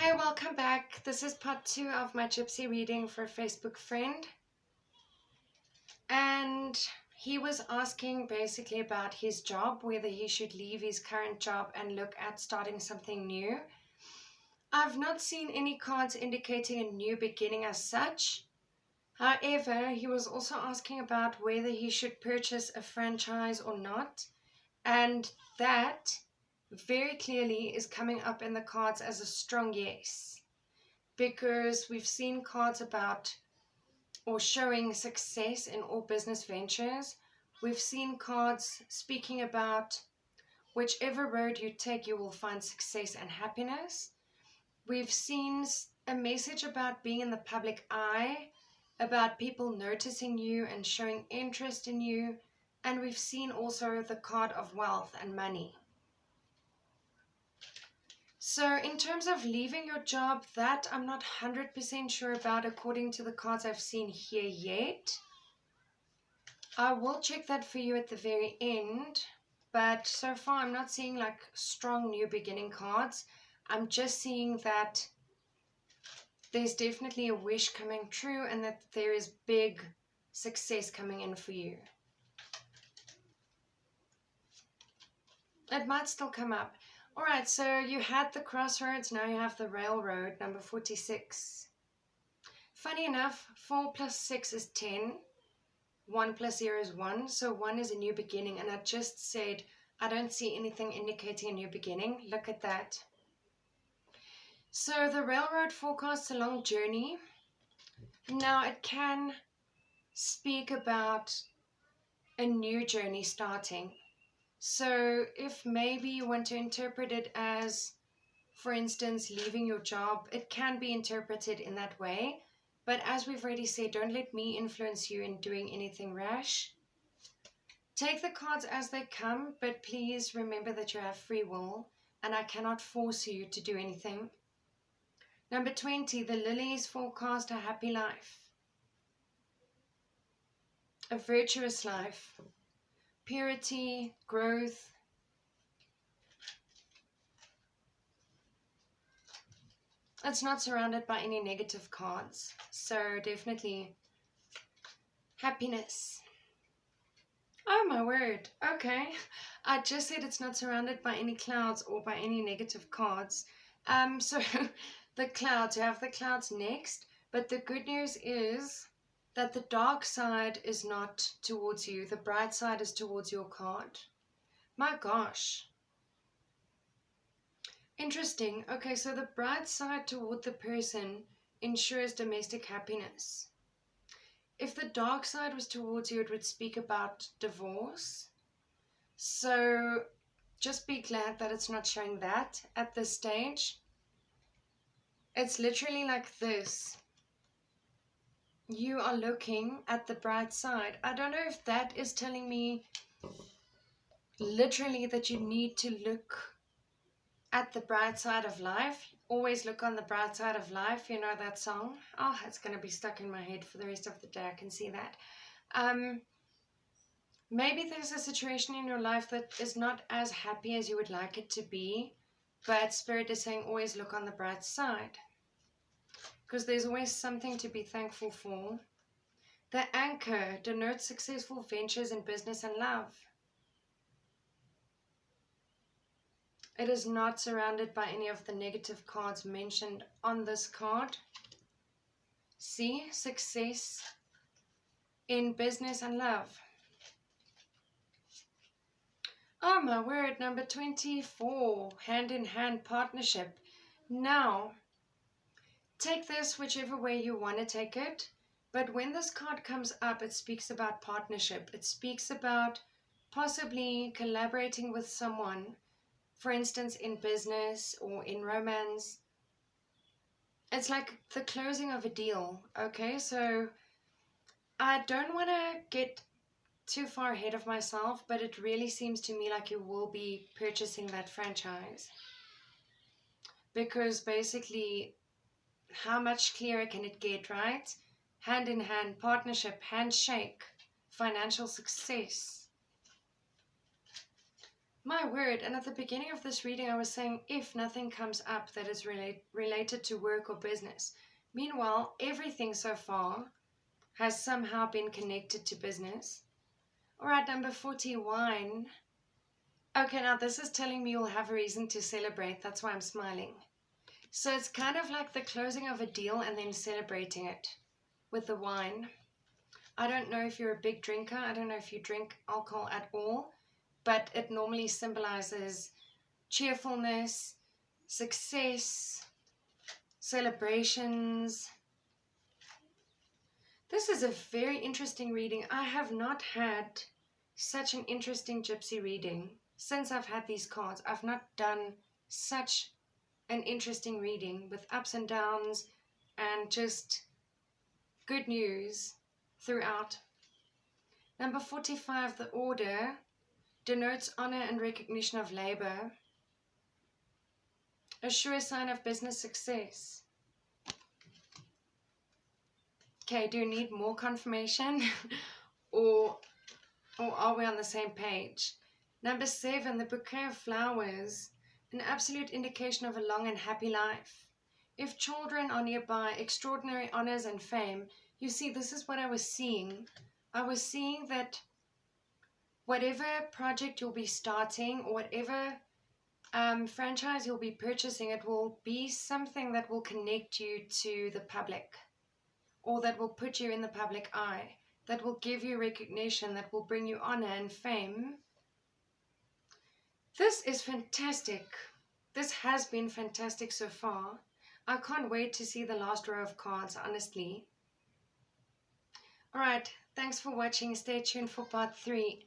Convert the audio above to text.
Hey, welcome back. This is part 2 of my Gypsy reading for a Facebook friend. And he was asking basically about his job, whether he should leave his current job and look at starting something new. I've not seen any cards indicating a new beginning as such. However, he was also asking about whether he should purchase a franchise or not. And that very clearly is coming up in the cards as a strong yes. Because we've seen cards about or showing success in all business ventures. We've seen cards speaking about whichever road you take, you will find success and happiness. We've seen a message about being in the public eye, about people noticing you and showing interest in you. And we've seen also the card of wealth and money. So in terms of leaving your job, that I'm not 100% sure about according to the cards I've seen here yet. I will check that for you at the very end. But so far I'm not seeing like strong new beginning cards. I'm just seeing that there's definitely a wish coming true and that there is big success coming in for you. It might still come up. Alright, so you had the crossroads, now you have the railroad, number 46. Funny enough, 4 plus 6 is 10. 1 plus 0 is 1. So 1 is a new beginning. And I just said, I don't see anything indicating a new beginning. Look at that. So the railroad forecasts a long journey. Now it can speak about a new journey starting. So if maybe you want to interpret it as, for instance, leaving your job, it can be interpreted in that way. But as we've already said, don't let me influence you in doing anything rash. Take the cards as they come, but please remember that you have free will and I cannot force you to do anything. Number 20, the lilies forecast a happy life, a virtuous life, purity, growth. It's not surrounded by any negative cards, so definitely happiness. Oh my word, okay. I just said it's not surrounded by any clouds or by any negative cards. So the clouds, you have the clouds next, but the good news is that the dark side is not towards you. The bright side is towards your card. My gosh. Interesting. Okay, so the bright side toward the person ensures domestic happiness. If the dark side was towards you, it would speak about divorce. So just be glad that it's not showing that at this stage. It's literally like this. You are looking at the bright side. I don't know if that is telling me literally that you need to look at the bright side of life. Always look on the bright side of life. You know that song? Oh, it's going to be stuck in my head for the rest of the day. I can see that. Maybe there's a situation in your life that is not as happy as you would like it to be. But Spirit is saying always look on the bright side. Because there's always something to be thankful for. The anchor denotes successful ventures in business and love. It is not surrounded by any of the negative cards mentioned on this card. See, success in business and love. Oh my word, number 24, hand-in-hand partnership. Now, take this whichever way you want to take it. But when this card comes up, it speaks about partnership. It speaks about possibly collaborating with someone, for instance, in business or in romance. It's like the closing of a deal, okay? So I don't want to get too far ahead of myself, but it really seems to me like you will be purchasing that franchise. Because basically, how much clearer can it get, right? Hand in hand, partnership, handshake, financial success. My word, and at the beginning of this reading I was saying if nothing comes up that is related to work or business. Meanwhile, everything so far has somehow been connected to business. Alright, number 41. Okay, now this is telling me you'll have a reason to celebrate. That's why I'm smiling. So it's kind of like the closing of a deal and then celebrating it with the wine. I don't know if you're a big drinker. I don't know if you drink alcohol at all. But it normally symbolizes cheerfulness, success, celebrations. This is a very interesting reading. I have not had such an interesting Gypsy reading since I've had these cards. I've not done such an interesting reading with ups and downs and just good news throughout. Number 45, the order, denotes honor and recognition of labor, a sure sign of business success. Okay, do you need more confirmation? or are we on the same page? Number 7, the bouquet of flowers, an absolute indication of a long and happy life. If children are nearby, extraordinary honors and fame. You see, this is what I was seeing. I was seeing that whatever project you'll be starting or whatever franchise you'll be purchasing, it will be something that will connect you to the public, or that will put you in the public eye, that will give you recognition, that will bring you honor and fame. This is fantastic. This has been fantastic so far. I can't wait to see the last row of cards, honestly. Alright, thanks for watching. Stay tuned for part 3.